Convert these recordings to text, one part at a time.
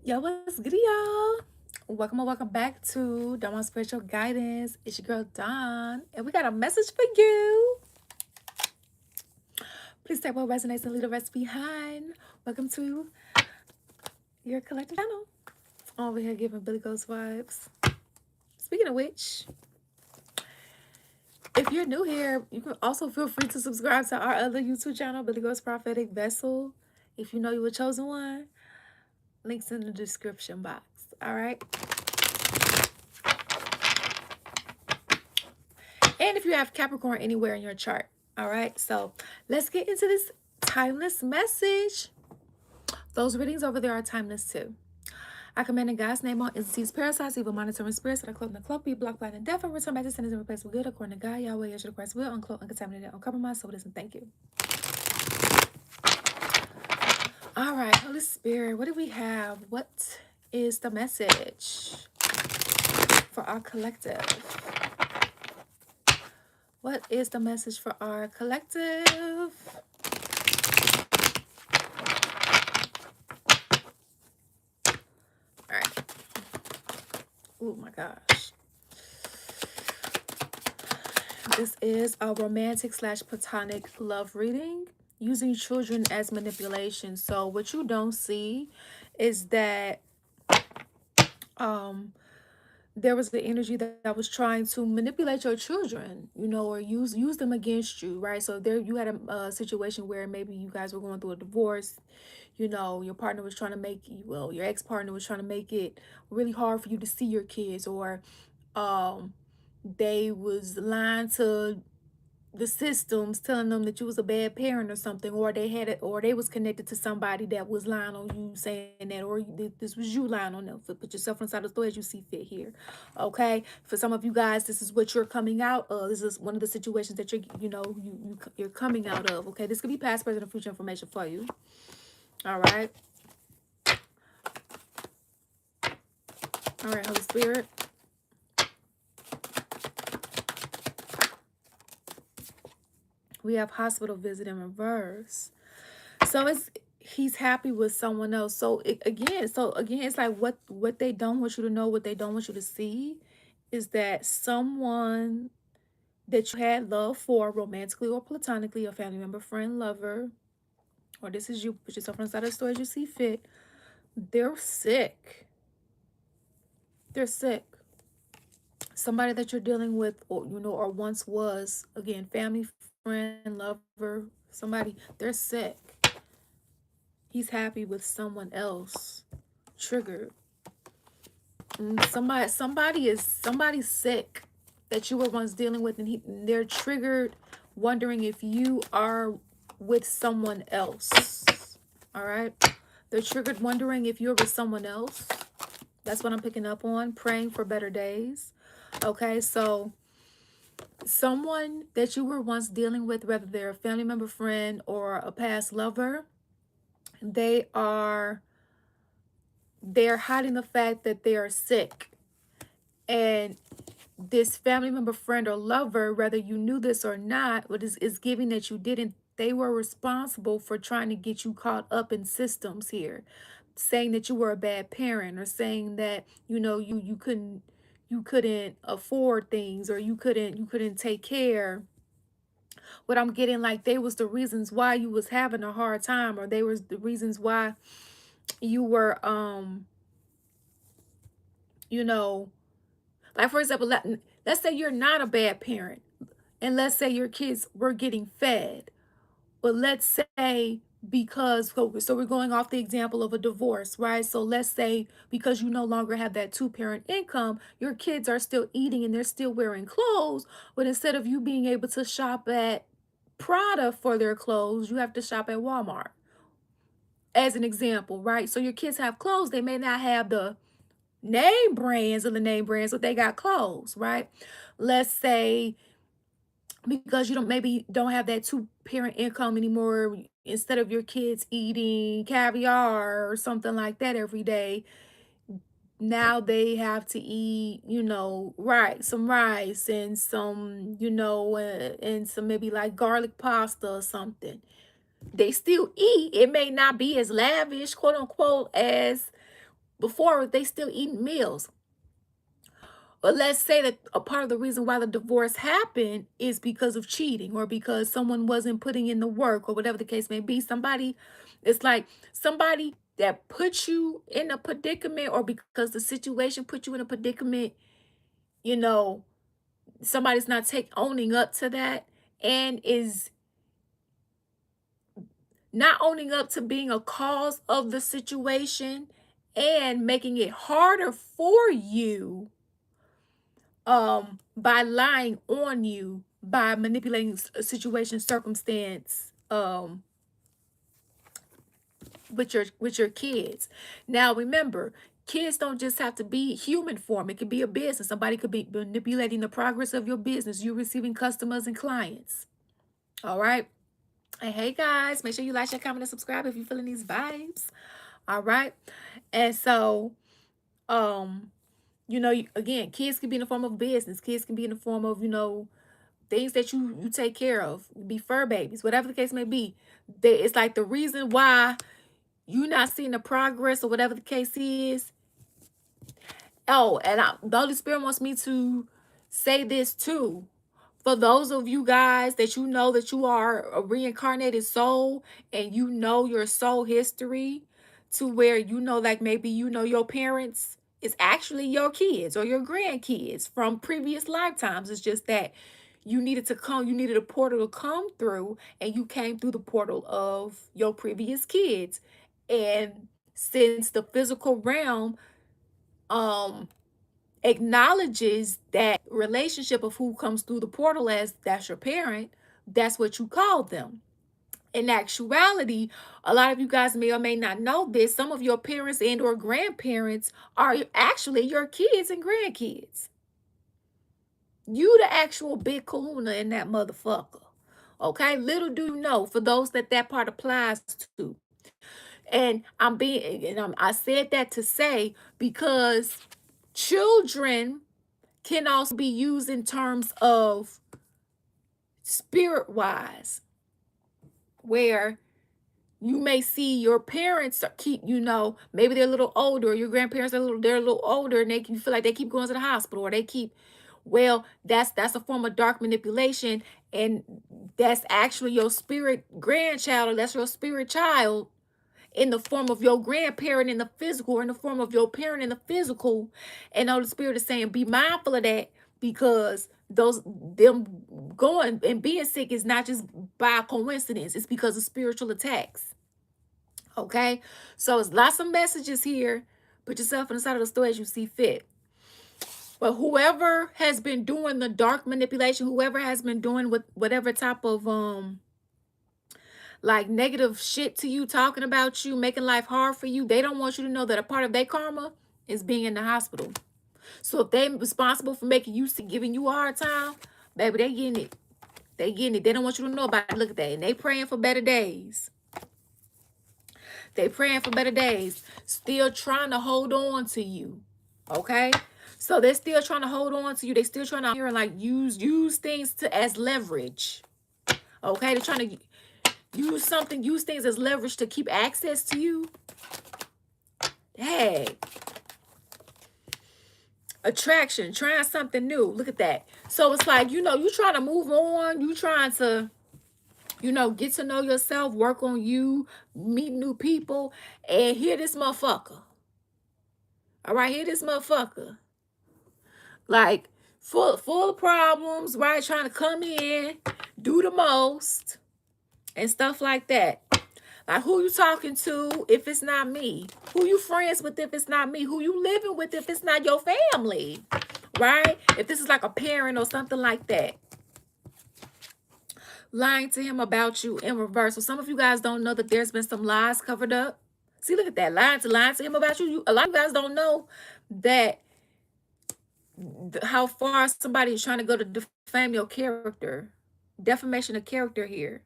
Yo, what's good, y'all? Welcome or welcome back to Dawn Spiritual Guidance. It's your girl Dawn, and we got a message for you. Please take what resonates and leave the rest behind. Welcome to your collective channel. Over here giving Billy Ghost vibes. Speaking of which, if you're new here, you can also feel free to subscribe to our other YouTube channel, Billy Ghost Prophetic Vessel. If you know you were chosen one, links in the description box. All right. And if you have Capricorn anywhere in your chart. All right. So let's get into this timeless message. Those readings over there are timeless too. I command in God's name all entities, parasites, evil monitoring spirits that are cloaked in the cloak, be blocked, blind, and deaf, and return back to sinners and replaced with good, according to God, Yahweh, Yeshua Christ, will, uncloak, uncontaminated, uncompromised, so it is, and thank you. All right, Holy Spirit, what do we have? What is the message for our collective? What is the message for our collective? All right. Oh my gosh. This is a romantic / platonic love reading using children as manipulation. So what you don't see is that there was the energy that was trying to manipulate your children, you know, or use them against you, right? So there you had a situation where maybe you guys were going through a divorce, you know, your partner was trying to make you, well, your ex-partner was trying to make it really hard for you to see your kids, or they was lying to the systems, telling them that you was a bad parent or something, or they had it, or they was connected to somebody that was lying on you, saying that, or this was you lying on them. Put yourself inside the story as you see fit here. Okay, for some of you guys, this is what you're coming out of. This is one of the situations that you're coming out of. Okay, this could be past, present, or future information for you. All right. All right, Holy Spirit. We have hospital visit in reverse. So he's happy with someone else. So again, it's like what they don't want you to know, what they don't want you to see, is that someone that you had love for, romantically or platonically, a family member, friend, lover, or this is you, put yourself inside the story as you see fit. They're sick. They're sick. Somebody that you're dealing with, or or once was, again, family, friend, lover, somebody, they're sick. He's happy with someone else. Triggered. Somebody's sick that you were once dealing with, and they're triggered, wondering if you are with someone else. All right. They're triggered, wondering if you're with someone else. That's what I'm picking up on. Praying for better days. Okay, so someone that you were once dealing with, whether they're a family member, friend, or a past lover, they're hiding the fact that they are sick. And this family member, friend, or lover, whether you knew this or not, what is giving that you didn't, they were responsible for trying to get you caught up in systems here, saying that you were a bad parent, or saying that you couldn't afford things, or you couldn't take care. What I'm getting, like, they was the reasons why you was having a hard time, or they was the reasons why you were like, for example, let's say you're not a bad parent, and let's say your kids were getting fed. But let's say, because, so we're going off the example of a divorce, right? So let's say because you no longer have that two-parent income, your kids are still eating and they're still wearing clothes, but instead of you being able to shop at Prada for their clothes, you have to shop at Walmart, as an example, right? So your kids have clothes. They may not have the name brands, but they got clothes, right? Let's say because you don't have that two-parent income anymore, instead of your kids eating caviar or something like that every day, now they have to eat, some rice and some, and some, maybe like garlic pasta or something. They still eat. It may not be as lavish, quote unquote, as before they still eating meals. But let's say that a part of the reason why the divorce happened is because of cheating or because someone wasn't putting in the work or whatever the case may be. Somebody, it's like somebody that put you in a predicament or because the situation put you in a predicament, you know, somebody's not owning up to that and is not owning up to being a cause of the situation and making it harder for you by lying on you, by manipulating a situation, circumstance, with your kids. Now remember, kids don't just have to be human form. It could be a business. Somebody could be manipulating the progress of your business. You receiving customers and clients. All right. And hey guys, make sure you like, share, comment, and subscribe if you're feeling these vibes. All right. And so, you know, again, kids can be in the form of business. Kids can be in the form of, you know, things that you take care of, be fur babies, whatever the case may be. It's like the reason why you're not seeing the progress or whatever the case is. Oh, and the Holy Spirit wants me to say this too. For those of you guys that you know that you are a reincarnated soul and you know your soul history to where you know, like maybe you know your parents is actually your kids or your grandkids from previous lifetimes. It's just that you needed to come, you needed a portal to come through, and you came through the portal of your previous kids. And since the physical realm um acknowledges that relationship of who comes through the portal as that's your parent, that's what you call them. In actuality, a lot of you guys may or may not know this. Some of your parents and or grandparents are actually your kids and grandkids. You the actual big kahuna in that motherfucker. Okay, little do you know, for those that part applies to. And I said that to say because children can also be used in terms of spirit wise, where you may see your parents keep, you know, maybe they're a little older, your grandparents are they're a little older, and you feel like they keep going to the hospital or they keep, well, that's a form of dark manipulation, and that's actually your spirit grandchild, or that's your spirit child in the form of your grandparent in the physical, or in the form of your parent in the physical. And all the Spirit is saying, be mindful of that, because them going and being sick is not just by coincidence. It's because of spiritual attacks. Okay? So it's lots of messages here. Put yourself on the side of the store as you see fit. But whoever has been doing the dark manipulation, whoever has been doing with whatever type of like negative shit to you, talking about you, making life hard for you, they don't want you to know that a part of their karma is being in the hospital. So if they're responsible for making you sick, giving you a hard time, baby, they getting it. They getting it. They don't want you to know about it. Look at that. And they praying for better days. They praying for better days. Still trying to hold on to you. Okay? So they're still trying to hold on to you. They still trying to hear and like use things as leverage. Okay? They're trying to use things as leverage to keep access to you. Hey, attraction, trying something new. Look at that. So it's like, you know, you trying to move on, you trying to, you know, get to know yourself, work on you, meet new people, and here this motherfucker. All right, here this motherfucker. Like full of problems, right? Trying to come in, do the most, and stuff like that. Like, who you talking to if it's not me? Who you friends with if it's not me? Who you living with if it's not your family? Right? If this is like a parent or something like that. Lying to him about you in reverse. So some of you guys don't know that there's been some lies covered up. See, look at that. Lying to him about you. A lot of you guys don't know that how far somebody is trying to go to defame your character. Defamation of character here.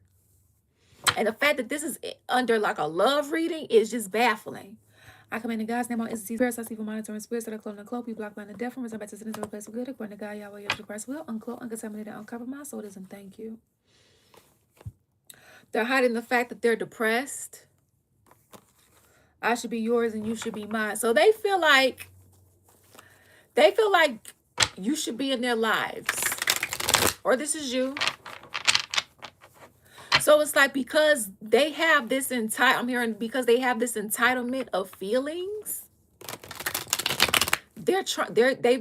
And the fact that this is under like a love reading is just baffling. I command in God's name, all entities, spirits, I see for monitoring spirits that are cloaked and cloaked, be blocked by the death from return back to sin, replace with good, according to God, Yahweh, Yahweh, Christ will, uncloak, uncontaminated, uncover my soul, and thank you. They're hiding the fact that they're depressed. I should be yours and you should be mine. So they feel like you should be in their lives. Or this is you. So it's like because they have this I'm hearing because they have this entitlement of feelings, they've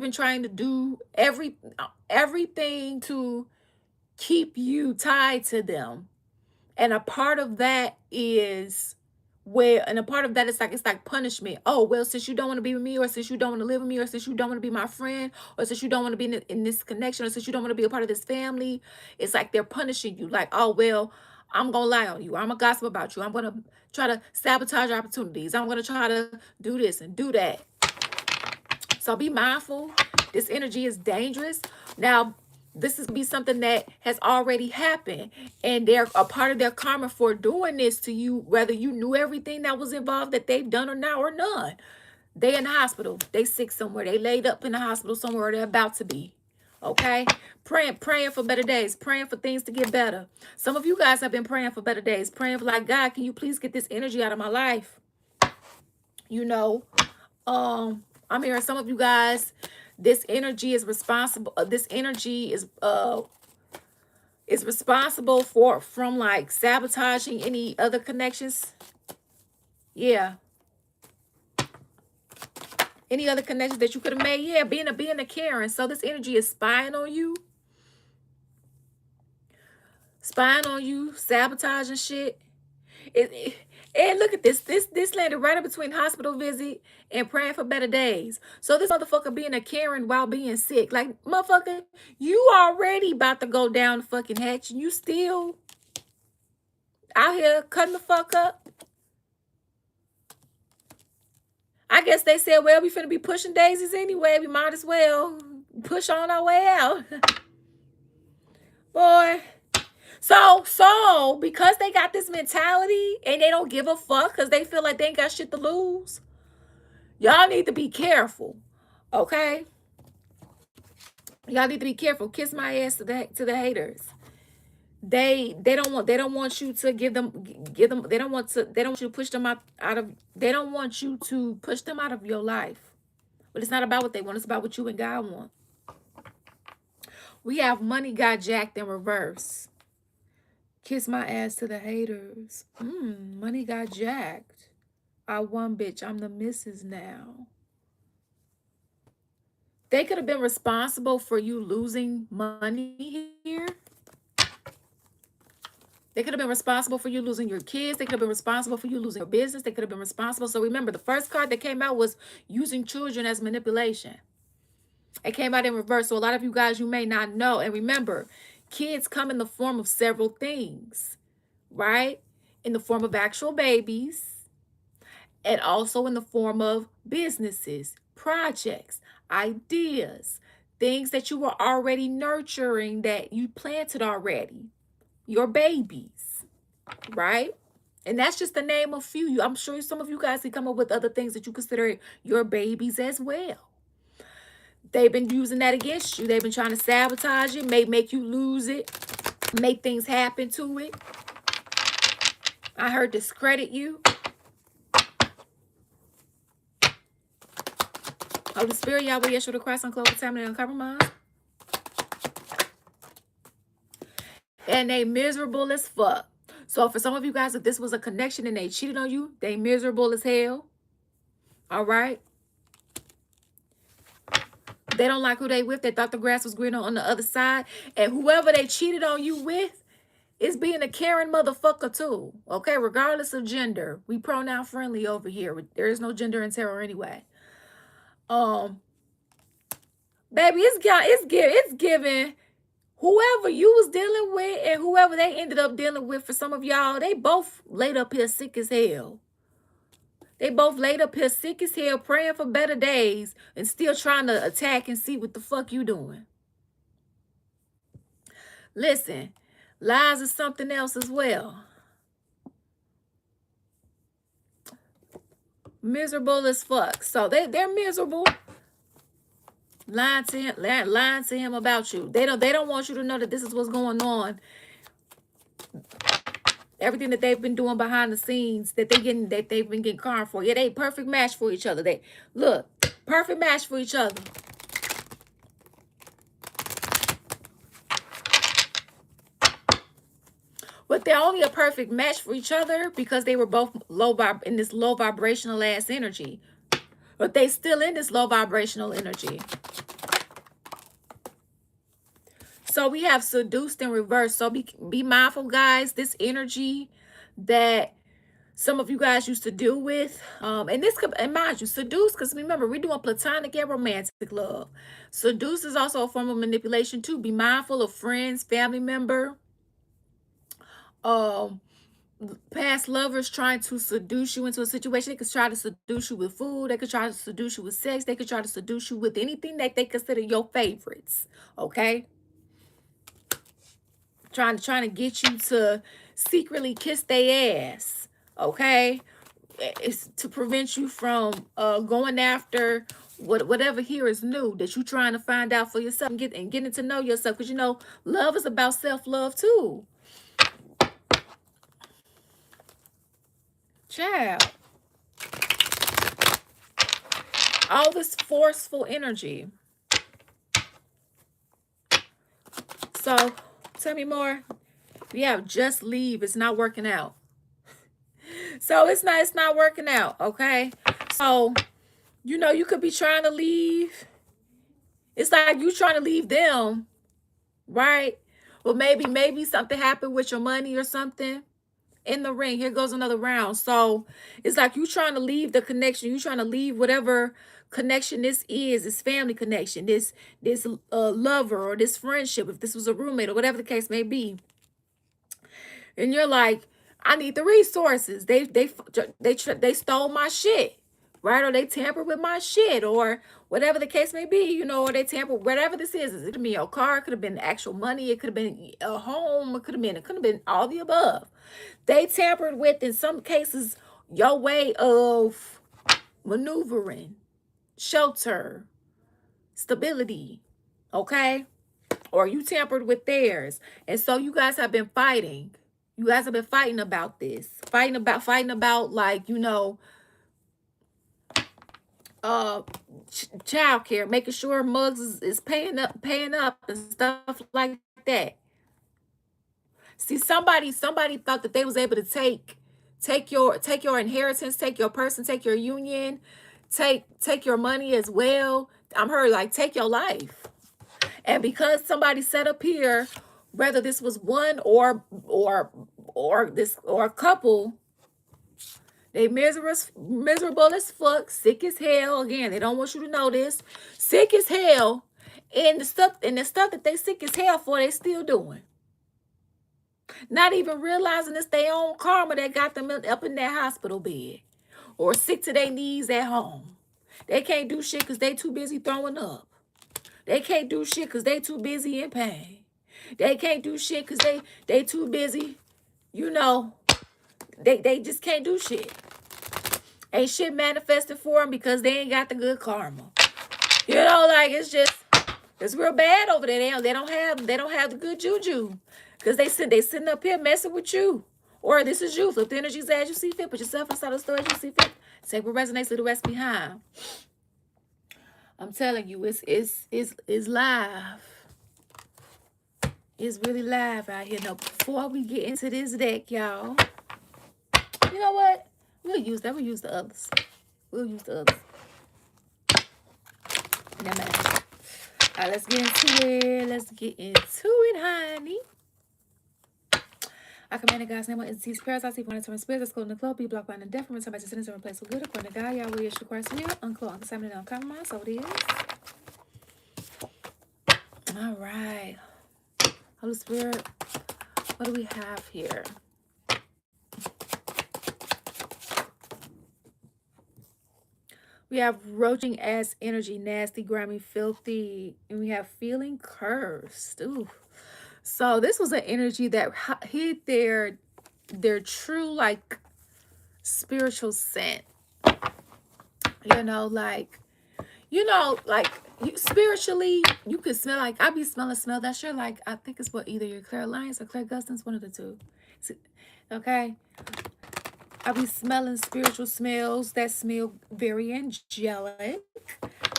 been trying to do everything to keep you tied to them. And a part of that is it's like punishment. Oh, well, since you don't want to be with me, or since you don't want to live with me, or since you don't want to be my friend, or since you don't want to be in this connection, or since you don't want to be a part of this family, it's like they're punishing you. Like, oh, well, I'm going to lie on you. I'm going to gossip about you. I'm going to try to sabotage your opportunities. I'm going to try to do this and do that. So be mindful. This energy is dangerous. Now, this is be something that has already happened, and they're a part of their karma for doing this to you, whether you knew everything that was involved that they've done or not, or none. They in the hospital. They sick somewhere. They laid up in the hospital somewhere, or they're about to be. Okay? Praying for better days, praying for things to get better. Some of you guys have been praying for better days, praying for like, God, can you please get this energy out of my life? You know, I'm hearing some of you guys, this energy is responsible. This energy is responsible from like sabotaging any other connections. Yeah. Any other connections that you could have made. Yeah, being a Karen. So this energy is spying on you. Spying on you, sabotaging shit. And look at this. This landed right in between hospital visit and praying for better days. So this motherfucker being a Karen while being sick. Like, motherfucker, you already about to go down the fucking hatch, and you still out here cutting the fuck up. I guess they said, well, we finna be pushing daisies anyway. We might as well push on our way out. Boy. So because they got this mentality and they don't give a fuck because they feel like they ain't got shit to lose, y'all need to be careful. Okay? Y'all need to be careful. Kiss my ass to the haters. They don't want you to give them they don't want you to push them out of they don't want you to push them out of your life. But it's not about what they want, it's about what you and God want. We have money got jacked in reverse. Kiss my ass to the haters. Money got jacked. I won, bitch. I'm the missus now. They could have been responsible for you losing money here. They could have been responsible for you losing your kids. They could have been responsible for you losing your business. They could have been responsible. So remember, the first card that came out was using children as manipulation. It came out in reverse. So a lot of you guys, you may not know. And remember, kids come in the form of several things, right? In the form of actual babies, and also in the form of businesses, projects, ideas, things that you were already nurturing that you planted already, your babies, right? And that's just the name of few. I'm sure some of you guys can come up with other things that you consider your babies as well. They've been using that against you. They've been trying to sabotage it, make you lose it, make things happen to it. I heard discredit you. Holy Spirit, Yahweh, Yeshua the Christ, unclothed, contaminated, uncompromised. And they miserable as fuck. So for some of you guys, if this was a connection and they cheated on you, they miserable as hell. All right? They don't like who they with. They thought the grass was greener on the other side. And whoever they cheated on you with is being a Karen motherfucker too. Okay? Regardless of gender. We pronoun friendly over here. There is no gender in terror anyway. Baby, it's giving whoever you was dealing with and whoever they ended up dealing with. For some of y'all, they both laid up here sick as hell. They both laid up here sick as hell, praying for better days and still trying to attack and see what the fuck you doing. Listen, lies is something else as well. Miserable as fuck. So they're miserable. Lying to him about you. They don't want you to know that this is what's going on. Everything that they've been doing behind the scenes that they've been getting karma for. Yeah, they perfect match for each other. They look, perfect match for each other. But they're only a perfect match for each other because they were both in this low vibrational ass energy. But they still in this low vibrational energy. So we have seduced and reversed. So be mindful, guys. This energy that some of you guys used to deal with, and this could, and mind you, seduce, because remember, we're doing platonic and romantic love. Seduce is also a form of manipulation too. Be mindful of friends, family member, um, past lovers trying to seduce you into a situation. They could try to seduce you with food. They could try to seduce you with sex. They could try to seduce you with anything that they consider your favorites. Okay, trying to get you to secretly kiss their ass. Okay, it's to prevent you from going after whatever here is new that you're trying to find out for yourself and getting to know yourself, because you know love is about self-love too, child. All this forceful energy. So tell me more. Yeah, just leave. It's not working out. So it's not working out. Okay, so you know you could be trying to leave. It's like you trying to leave them, right? Well, maybe something happened with your money or something in the ring. Here goes another round. So it's like you trying to leave the connection. You trying to leave whatever connection this is, this family connection, this lover or this friendship, if this was a roommate or whatever the case may be. And you're like, I need the resources. They stole my shit, right? Or they tampered with my shit, or whatever the case may be, you know, or they tampered, whatever this is. It could have been your car, it could have been actual money, it could have been a home, it could have been all the above. They tampered with, in some cases, your way of maneuvering, shelter, stability, okay? Or you tampered with theirs. And so you guys have been fighting. You guys have been fighting about this. Fighting about like, you know, child care, making sure Muggs is paying up and stuff like that. See, somebody thought that they was able to take your inheritance, take your person, take your union, take your money as well. I'm heard like take your life. And because somebody set up here, whether this was one or a couple, they miserable as fuck, sick as hell. Again, they don't want you to know this. Sick as hell. And the stuff that they sick as hell for, they still doing. Not even realizing it's their own karma that got them up in that hospital bed. Or sick to their knees at home. They can't do shit because they too busy throwing up. They can't do shit because they too busy in pain. They can't do shit because they too busy, you know. They just can't do shit. Ain't shit manifested for them because they ain't got the good karma. You know, like it's real bad over there. They don't have the good juju. Because they sitting up here messing with you. Or this is you. Flip the energies as you see fit. Put yourself inside the story as you see fit. Take what resonates, leave the rest behind. I'm telling you, it's live. It's really live out here. Now, before we get into this deck, y'all, you know what? We'll use that. We'll use the others. We'll use the others. Never mind. All right, let's get into it. Let's get into it, honey. I command in God's name on entities, prayers, I see one turn spirits, let's go in the club, be blocked by the death, from somebody to sentence and replace with good, according to God, Yahweh, Yeshua Christ, will, uncloak, uncontaminated, uncompromised, so it is. All right. Holy Spirit, what do we have here? We have roaching ass energy, nasty, grimy, filthy, and we have feeling cursed. Ooh. So this was an energy that hid their true like spiritual scent. You know, like you spiritually, you could smell like I be smelling smell that shit like I think it's what either your Claire Alliance or Claire Gustins, one of the two. Okay? I'll be smelling spiritual smells that smell very angelic.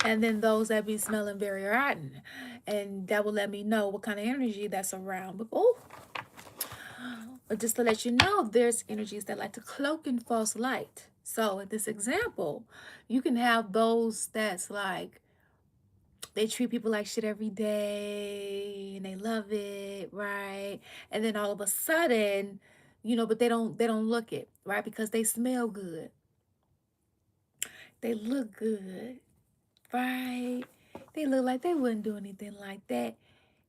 And then those that be smelling very rotten. And that will let me know what kind of energy that's around. But just to let you know, there's energies that like to cloak in false light. So in this example, you can have those that's like they treat people like shit every day and they love it, right? And then all of a sudden, but they don't look it, right? Because they smell good. They look good, right? They look like they wouldn't do anything like that.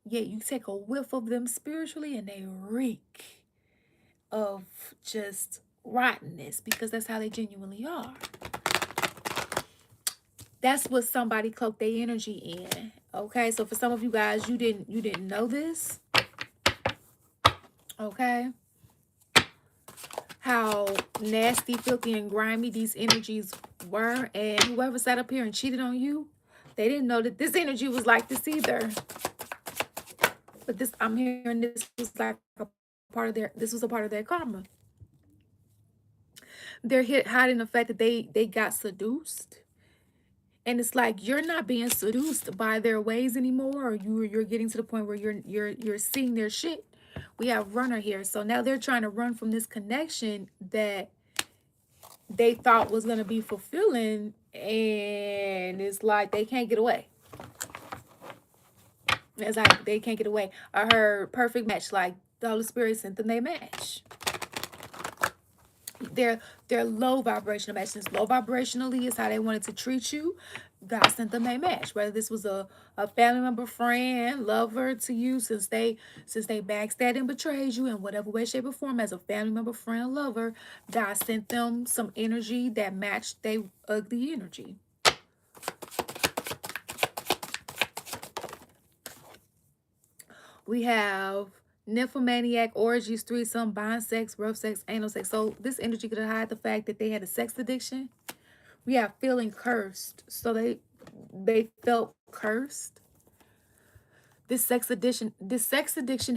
Yet you take a whiff of them spiritually and they reek of just rottenness because that's how they genuinely are. That's what somebody cloaked their energy in. Okay, so for some of you guys, you didn't know this. Okay, how nasty, filthy, and grimy these energies were, and whoever sat up here and cheated on you, they didn't know that this energy was like this either. But this, I'm hearing this was like a part of their. This was a part of their karma. They're hiding the fact that they got seduced. And it's like you're not being seduced by their ways anymore, or you're getting to the point where you're seeing their shit. We have runner here, so now they're trying to run from this connection that they thought was gonna be fulfilling, and it's like they can't get away. It's like they can't get away. I heard perfect match, like the Holy Spirit sent them their match. They're low vibrational matches. Low vibrationally is how they wanted to treat you. God sent them a match. Whether this was a family member, friend, lover to you, since they backstabbed and betrayed you in whatever way, shape, or form, as a family member, friend, lover, God sent them some energy that matched their ugly energy. We have nymphomaniac, orgies, threesome, bond sex, rough sex, anal sex. So this energy could hide the fact that they had a sex addiction. We have feeling cursed. So they felt cursed. This sex addiction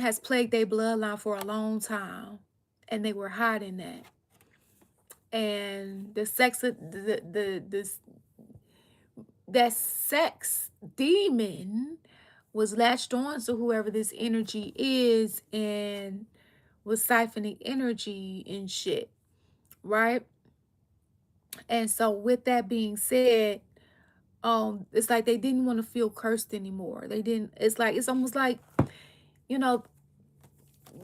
has plagued their bloodline for a long time, and they were hiding that. And that sex demon was latched on to whoever this energy is and was siphoning energy and shit, right? And so with that being said, it's like they didn't want to feel cursed anymore. They didn't, it's almost like, you know,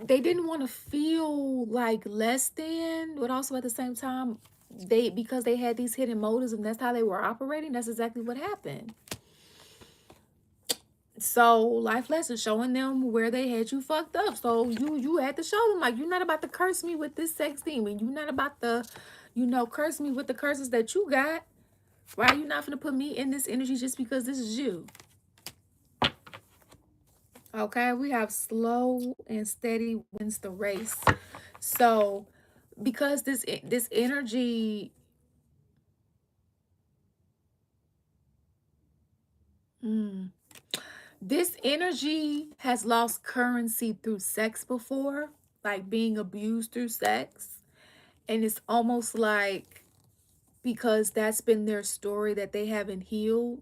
they didn't want to feel like less than, but also at the same time, because they had these hidden motives and that's how they were operating, that's exactly what happened. So life lesson, showing them where they had you fucked up. So you had to show them, like, you're not about to curse me with this sex demon. You're not about to, curse me with the curses that you got. Right? You're not gonna put me in this energy just because this is you. Okay, we have slow and steady wins the race. So because this energy, this energy has lost currency through sex before, like being abused through sex. And it's almost like, because that's been their story that they haven't healed,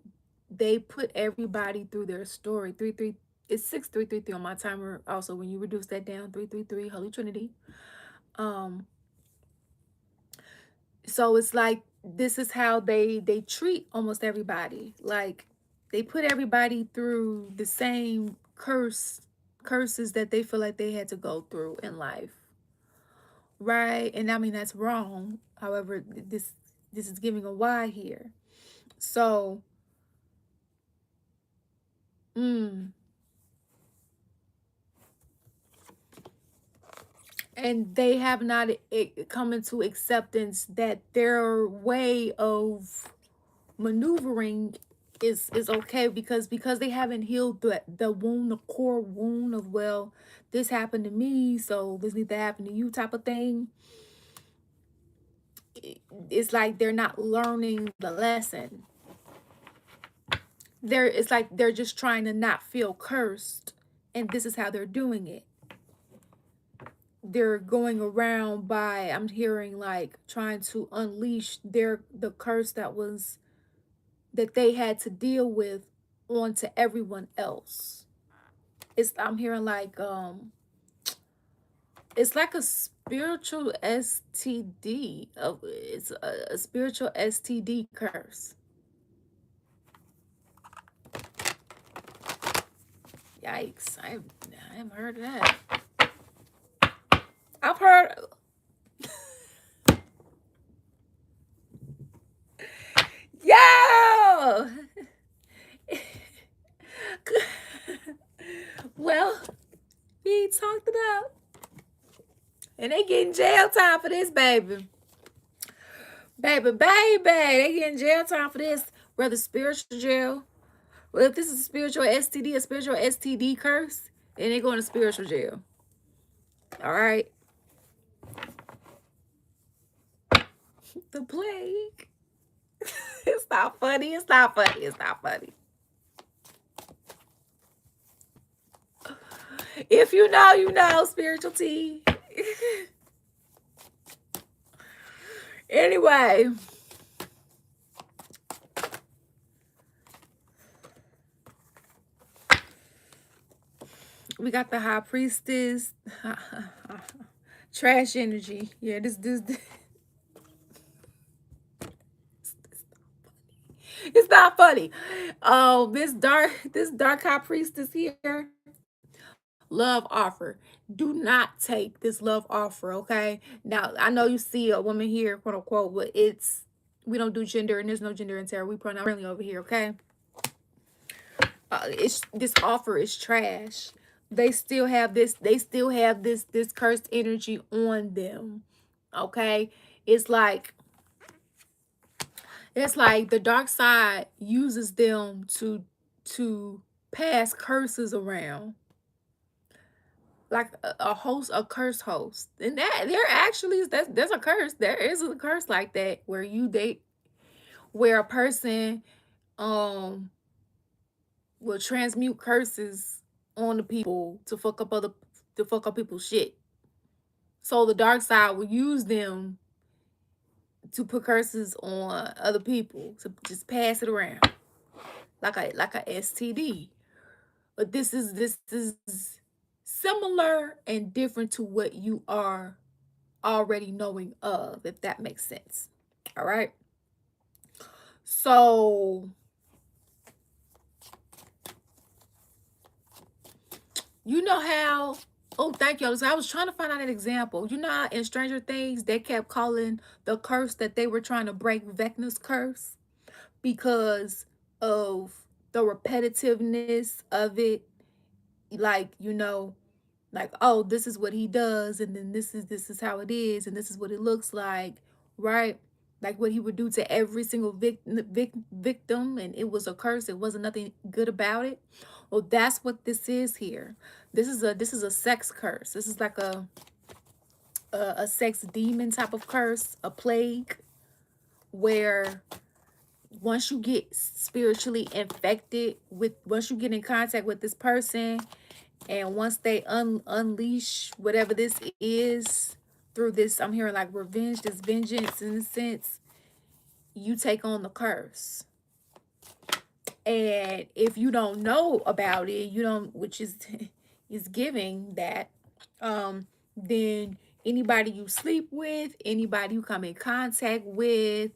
they put everybody through their story. It's 6333 on my timer. Also, when you reduce that down, 333, Holy Trinity. So it's like this is how they treat almost everybody. Like they put everybody through the same curses that they feel like they had to go through in life. Right? And I mean that's wrong. However, this is giving a why here. So, and they have not come into acceptance that their way of maneuvering is okay, because they haven't healed the wound, the core wound of, well, this happened to me, so this needs to happen to you type of thing. It's like they're not learning the lesson. It's like they're just trying to not feel cursed, and this is how they're doing it. they're going around by, I'm hearing, like trying to unleash the curse that they had to deal with onto everyone else. I'm hearing like it's like a spiritual STD. It's a spiritual STD curse. Yikes! I haven't heard of that. I've heard. Yo. Well, we talked about, and they getting jail time for this, baby. Baby, they getting jail time for this. Whether spiritual jail, well, if this is a spiritual STD, a spiritual STD curse, then they going to spiritual jail. All right. The plague. It's not funny. It's not funny. It's not funny. If you know, you know, spiritual tea. Anyway. We got the high priestess. Trash energy. Yeah, this it's not funny. Oh, this dark high priestess here. Love offer. Do not take this love offer, okay? Now, I know you see a woman here, quote unquote, but we don't do gender, and there's no gender in tarot. We pronoun friendly over here, okay? It's this offer is trash. They still have this cursed energy on them. Okay? It's like the dark side uses them to pass curses around, like a host, a curse host. And that there actually is, there's a curse. There is a curse like that where where a person um will transmute curses on the people to fuck up people's shit. So the dark side will use them to put curses on other people, to just pass it around like a STD. But this is similar and different to what you are already knowing of, if that makes sense. All right. So you know how, oh, thank you. I was trying to find out an example. You know how in Stranger Things they kept calling the curse that they were trying to break Vecna's curse because of the repetitiveness of it. Like, like, oh, this is what he does, and then this is how it is, and this is what it looks like, right? Like what he would do to every single victim, and it was a curse. It wasn't nothing good about it. Well, that's what this is here. This is a sex curse. This is like a sex demon type of curse, a plague, where once you get spiritually infected with, once you get in contact with this person, and once they unleash whatever this is through this, I'm hearing like revenge, this vengeance in a sense, you take on the curse. And if you don't know about it, you don't, which is is giving that, then anybody you sleep with, anybody you come in contact with,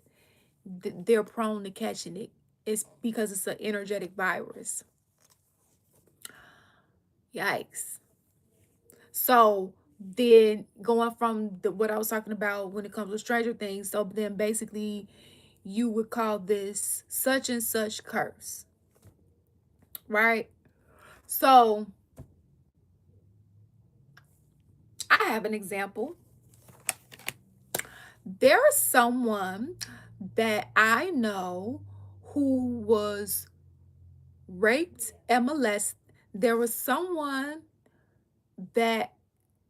they're prone to catching it. It's because it's an energetic virus. Yikes. So then going from what I was talking about when it comes to Stranger Things, so then basically you would call this such and such curse, right? So I have an example. There is someone that I know who was raped and molested. There was someone that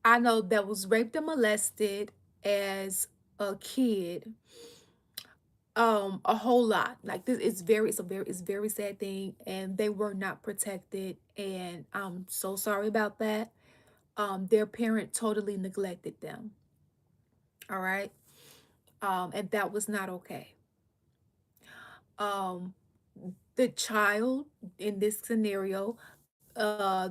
I know that was raped and molested as a kid. A whole lot. Like this, it's very sad thing, and they were not protected, and I'm so sorry about that. their parent totally neglected them. All right. And that was not okay. Um, the child in this scenario, uh,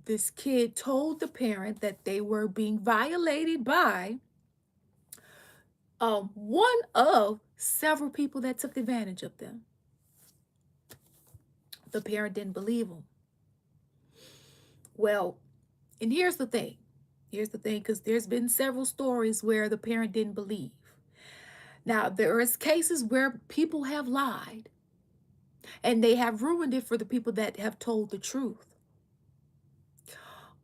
this kid told the parent that they were being violated by one of several people that took advantage of them. The parent didn't believe him. Well, and here's the thing. Here's the thing, because there's been several stories where the parent didn't believe. Now, there is cases where people have lied and they have ruined it for the people that have told the truth.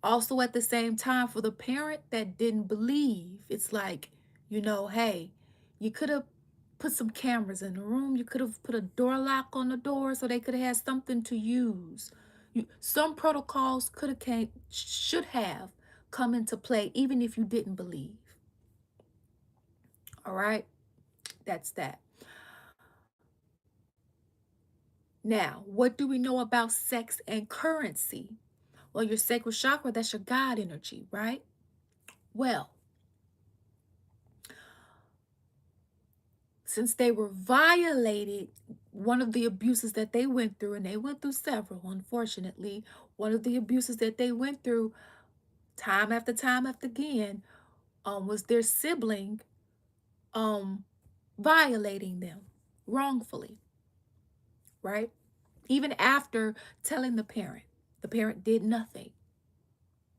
Also, at the same time, for the parent that didn't believe, it's like, hey, you could have put some cameras in the room. You could have put a door lock on the door so they could have had something to use. Some protocols should have come into play, even if you didn't believe. All right, that's that. Now, what do we know about sex and currency? Well, your sacral chakra, that's your God energy, right? Well, since they were violated, one of the abuses that they went through, and they went through several, unfortunately, one of the abuses that they went through time after again, was their sibling um, violating them wrongfully, right? Even after telling the parent did nothing.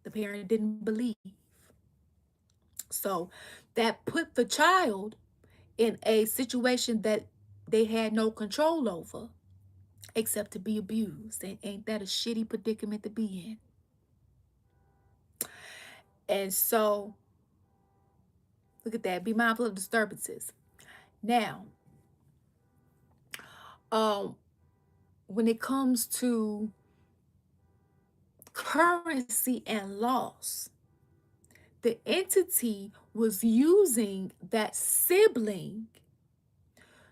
The parent didn't believe. So that put the child in a situation that they had no control over except to be abused. And ain't that a shitty predicament to be in? And so, look at that. Be mindful of disturbances. Now, um, when it comes to currency and loss, the entity was using that sibling.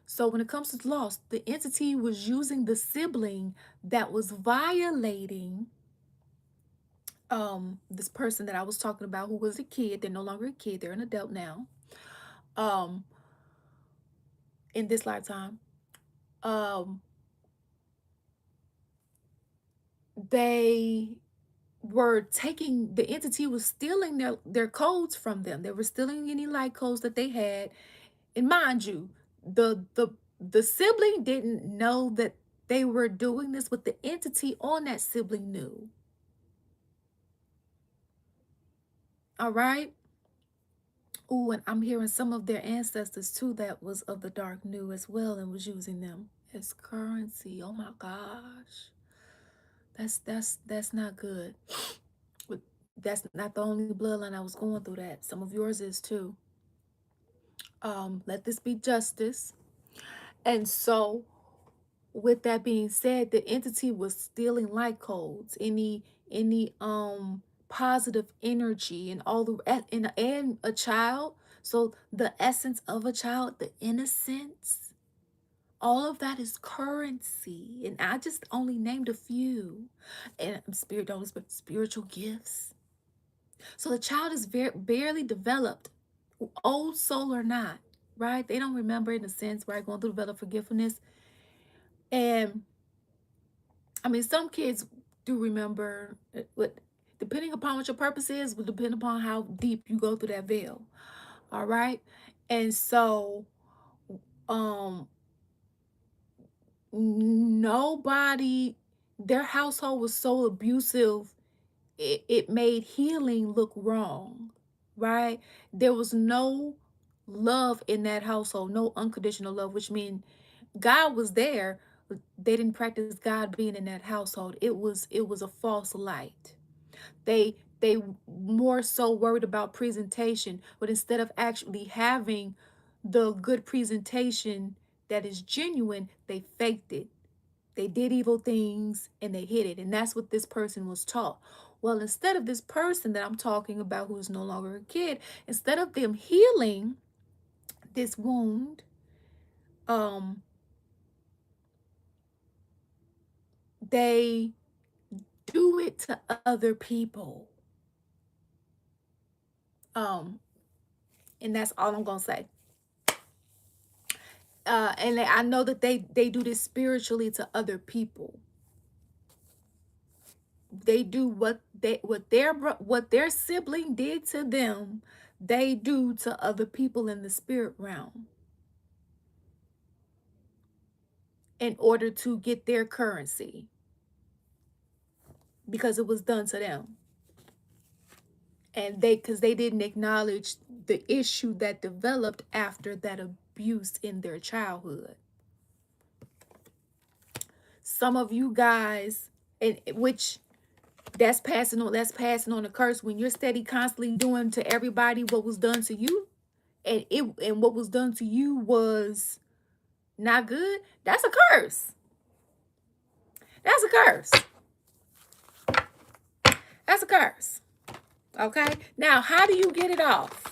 So when it comes to loss, the entity was using the sibling that was violating this person that I was talking about, who was a kid. They're no longer a kid, they're an adult now. Um in this lifetime. Um they were taking, the entity was stealing their codes from them. They were stealing any light codes that they had. And mind you, the sibling didn't know that they were doing this, but the entity on that sibling knew. All right. Oh, and I'm hearing some of their ancestors too that was of the dark knew as well and was using them as currency. Oh my gosh. That's not good. But that's not the only bloodline I was going through that. Some of yours is too. Let this be justice. And so with that being said, the entity was stealing light codes, any positive energy and all the and a child. So the essence of a child, the innocence, all of that is currency. And I just only named a few. And spiritual gifts. So the child is barely developed, old soul or not, right? They don't remember in a sense, right? Going through develop forgiveness. And I mean, some kids do remember, what, depending upon what your purpose is, will depend upon how deep you go through that veil. All right. And so, um, nobody, their household was so abusive, it made healing look wrong, right? There was no love in that household, no unconditional love, which means God was there, but they didn't practice God being in that household. It was a false light. They more so worried about presentation, but instead of actually having the good presentation that is genuine, they faked it. They did evil things and they hid it. And that's what this person was taught. Well, instead of this person that I'm talking about, who is no longer a kid, instead of them healing this wound, um, they do it to other people. Um, and that's all I'm gonna say. And I know that they do this spiritually to other people. They do what their sibling did to them, they do to other people in the spirit realm in order to get their currency because it was done to them. And because they didn't acknowledge the issue that developed after that abuse in their childhood. Some of you guys, and which that's passing on the curse when you're steady constantly doing to everybody what was done to you, and what was done to you was not good. That's a curse. That's a curse. That's a curse. Okay, now how do you get it off?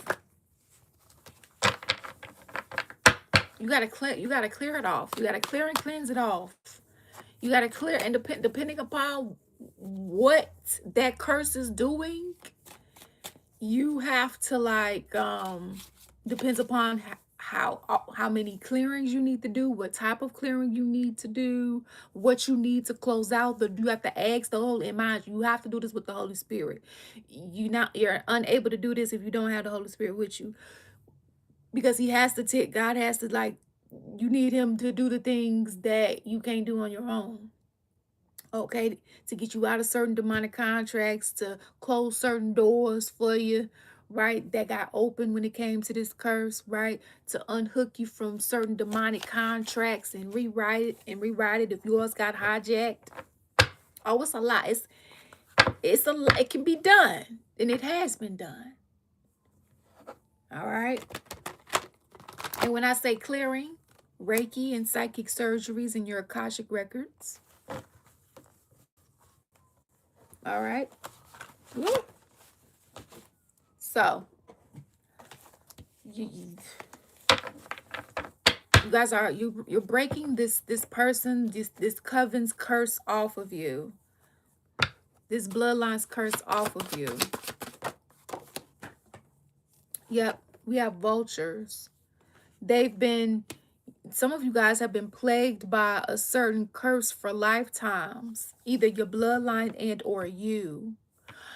You gotta clear it off. You gotta clear and cleanse it off. You gotta clear, and depending upon what that curse is doing, you have to depends upon how many clearings you need to do, what type of clearing you need to do, what you need to close out. You have to ask the Holy, in mind you have to do this with the Holy Spirit. You're unable to do this if you don't have the Holy Spirit with you, because he has to take, God has to, you need him to do the things that you can't do on your own. Okay, to get you out of certain demonic contracts, to close certain doors for you, right, that got open when it came to this curse, right, to unhook you from certain demonic contracts and rewrite it if yours got hijacked. Oh, it's a lot. It can be done, and it has been done. All right. And when I say clearing, Reiki and psychic surgeries in your Akashic records. All right. Woo. So you guys are you're breaking this person, this coven's curse off of you. This bloodline's curse off of you. Yep, we have vultures. Some of you guys have been plagued by a certain curse for lifetimes, either your bloodline and or you.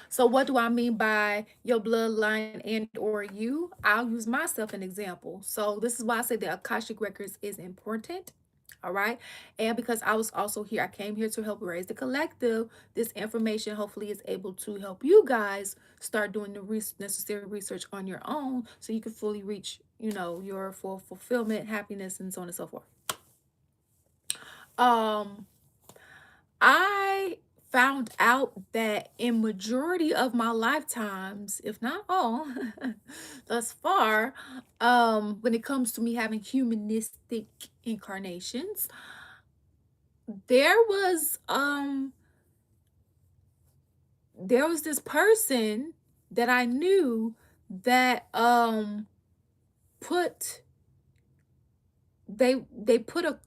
So what do I mean by your bloodline and or you? I'll use myself an example. So this is why I say the Akashic Records is important. All right. And because I was also here, I came here to help raise the collective. This information hopefully is able to help you guys start doing the necessary research on your own so you can fully reach, your full fulfillment, happiness, and so on and so forth. I found out that in majority of my lifetimes, if not all, thus far, when it comes to me having humanistic incarnations, there was this person that I knew that put they put a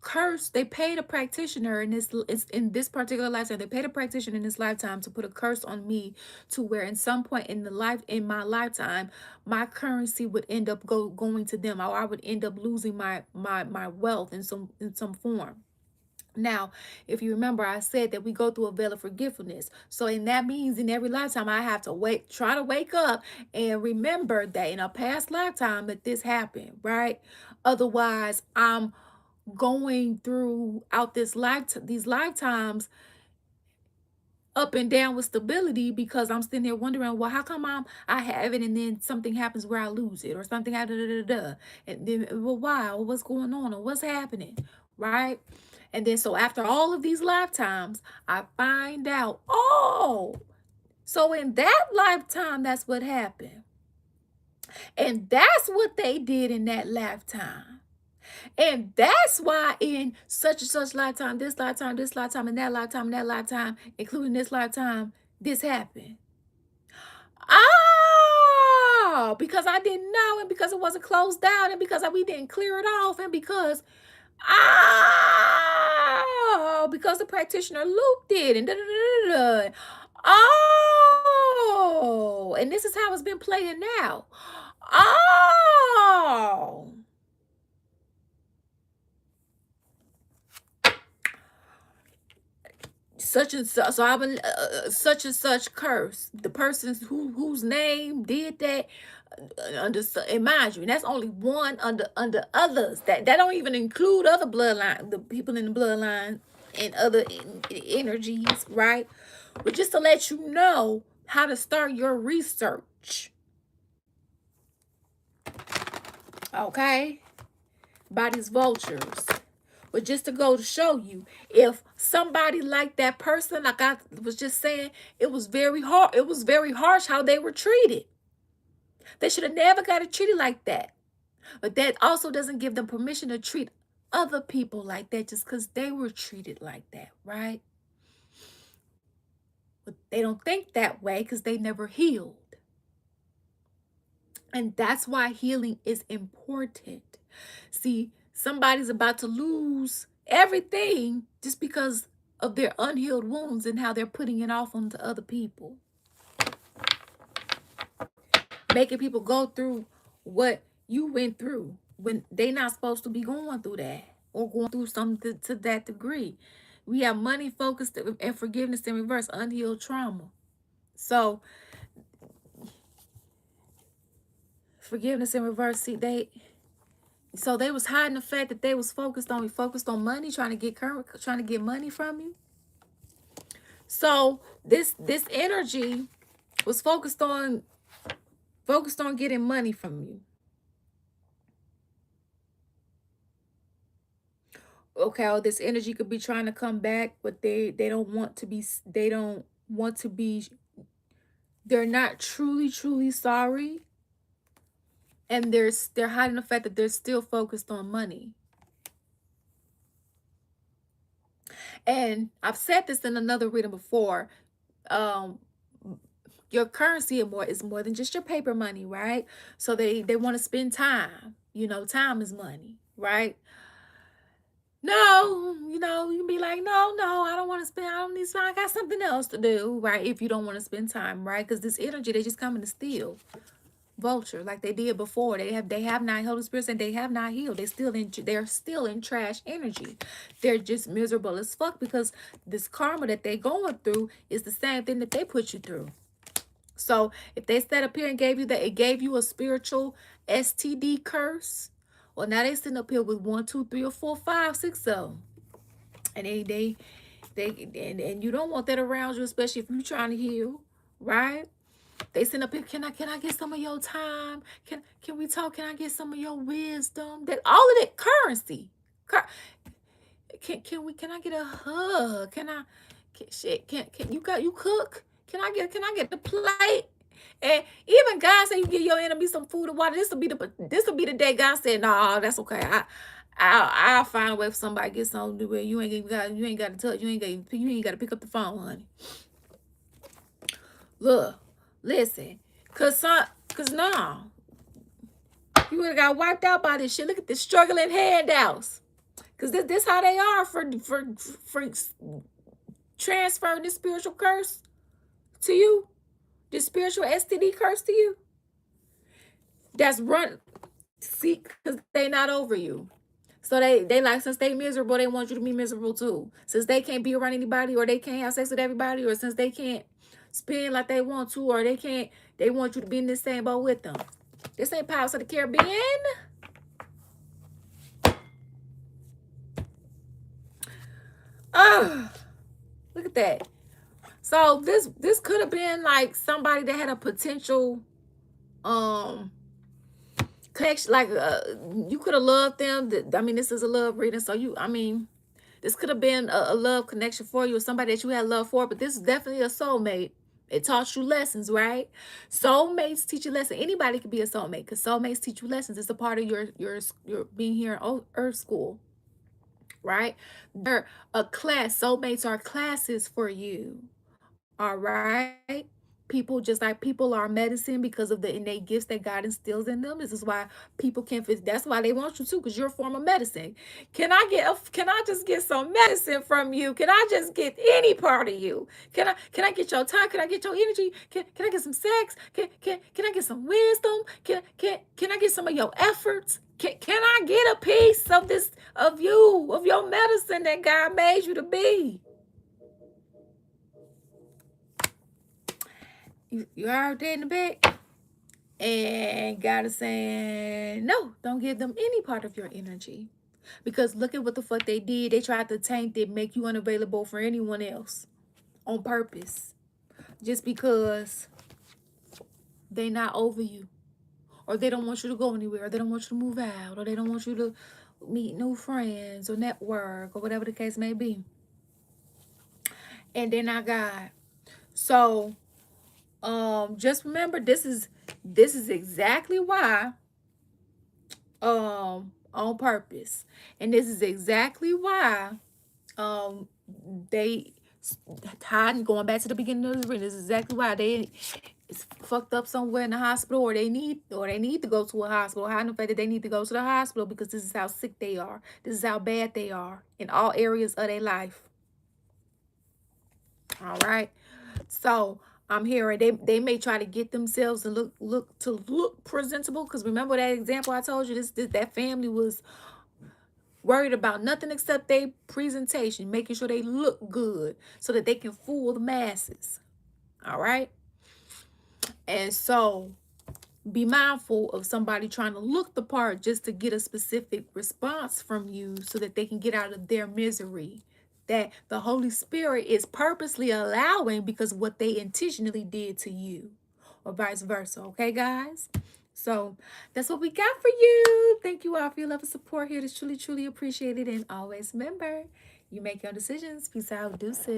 curse. They paid a practitioner in this particular lifetime. They paid a practitioner in this lifetime to put a curse on me, to where in some point in my lifetime, my currency would end up going to them, or I would end up losing my wealth in some form. Now, if you remember, I said that we go through a veil of forgetfulness. So, and that means in every lifetime, I have to try to wake up and remember that in a past lifetime that this happened, right? Otherwise, I'm going throughout these lifetimes up and down with stability, because I'm sitting there wondering, well, how come I have it and then something happens where I lose it, or something and then, well, why, or what's going on, or what's happening, right? And then so after all of these lifetimes, I find out, oh, so in that lifetime, that's what happened, and that's what they did in that lifetime. And that's why in such and such lifetime, this lifetime, and that lifetime, including this lifetime, this happened. Oh, because I didn't know, and because it wasn't closed down, and because we didn't clear it off, and because because the practitioner looped it, and da da da da da. Oh, and this is how it's been playing now. Oh, such and such. So I've been such and such curse. The person whose name did that under, and mind you, that's only one under others. That don't even include other bloodline, the people in the bloodline and other energies, right? But just to let you know how to start your research, okay? By these vultures. But just to go to show you, if somebody like that person, like I was just saying, it was very hard. It was very harsh how they were treated. They should have never got treated like that. But that also doesn't give them permission to treat other people like that just because they were treated like that, right? But they don't think that way because they never healed. And that's why healing is important. See, somebody's about to lose everything just because of their unhealed wounds and how they're putting it off onto other people. Making people go through what you went through when they not supposed to be going through that or going through something to that degree. We have money focused and forgiveness in reverse, unhealed trauma. So forgiveness in reverse, see, they was hiding the fact that they was focused on money, trying to get money from you. So this energy was focused on getting money from you. Okay, all this energy could be trying to come back, but they don't want to be, they're not truly sorry. And they're hiding the fact that they're still focused on money. And I've said this in another reading before. Um, your currency is more than just your paper money, right? So they want to spend time. Time is money, right? No, you can be like, no, I don't want to spend, I don't need to spend, I got something else to do, right? If you don't want to spend time, right? Because this energy, they just coming to steal. Vulture, like they did before. They have not, Holy Spirit said they have not healed. They're still in trash energy. They're just miserable as fuck because this karma that they going through is the same thing that they put you through. So if they sat up here and gave you that, it gave you a spiritual STD curse. Well, now they sitting up here with 1, 2, 3, or 4, 5, 6 of them, and and you don't want that around you, especially if you're trying to heal, right? They send up here, can I get some of your time? Can we talk? Can I get some of your wisdom? That all of that currency. Can I get a hug? Can you cook? Can I get the plate? And even God said you give your enemy some food and water. This will be the day God said, no, that's okay. I'll find a way for somebody to get something to do with. You ain't got to touch. You ain't got to pick up the phone, honey. Look, listen, cause no, you would have got wiped out by this shit. Look at the struggling handouts, cause this how they are for transferring this spiritual curse to you, this spiritual STD curse to you. That's run, see, cause they not over you. So they like, since they miserable, they want you to be miserable too. Since they can't be around anybody, or they can't have sex with everybody, or since they can't spend like they want to, or they want you to be in the same boat with them. This ain't Pirates of the Caribbean. Look at that. So this could have been like somebody that had a potential connection, like you could have loved them. I mean, this is a love reading, so this could have been a love connection for you, or somebody that you had love for, but this is definitely a soulmate. It taught you lessons, right? Soulmates teach you lessons. Anybody can be a soulmate because soulmates teach you lessons. It's a part of your being here in Earth School, right? They're a class. Soulmates are classes for you, all right? People, just like people are medicine because of the innate gifts that God instills in them. This is why people can't fit. That's why they want you to, because you're a form of medicine. Can I just get some medicine from you? Can I just get any part of you? Can I get your time? Can I get your energy? Can I get some sex? Can I get some wisdom? Can I get some of your efforts? Can I get a piece of this, of you, of your medicine that God made you to be? You out there in the back, and God is saying, no, don't give them any part of your energy. Because look at what the fuck they did. They tried to taint it, make you unavailable for anyone else on purpose. Just because they not over you. Or they don't want you to go anywhere. Or they don't want you to move out. Or they don't want you to meet new friends or network or whatever the case may be. And they're not God. So just remember, this is exactly why, on purpose, and this is exactly why they hiding, going back to the beginning of the reading, this is exactly why they is fucked up somewhere in the hospital, or they need to go to a hospital, hiding the fact that they need to go to the hospital, because this is how sick they are, this is how bad they are in all areas of their life. All right. So I'm hearing they may try to get themselves to look presentable, because remember that example I told you, this that family was worried about nothing except their presentation, making sure they look good so that they can fool the masses. All right. And so be mindful of somebody trying to look the part just to get a specific response from you so that they can get out of their misery that the Holy Spirit is purposely allowing because of what they intentionally did to you, or vice versa. Okay, guys? So that's what we got for you. Thank you all for your love and support here. It's truly, truly appreciated. And always remember, you make your decisions. Peace out. Deuces.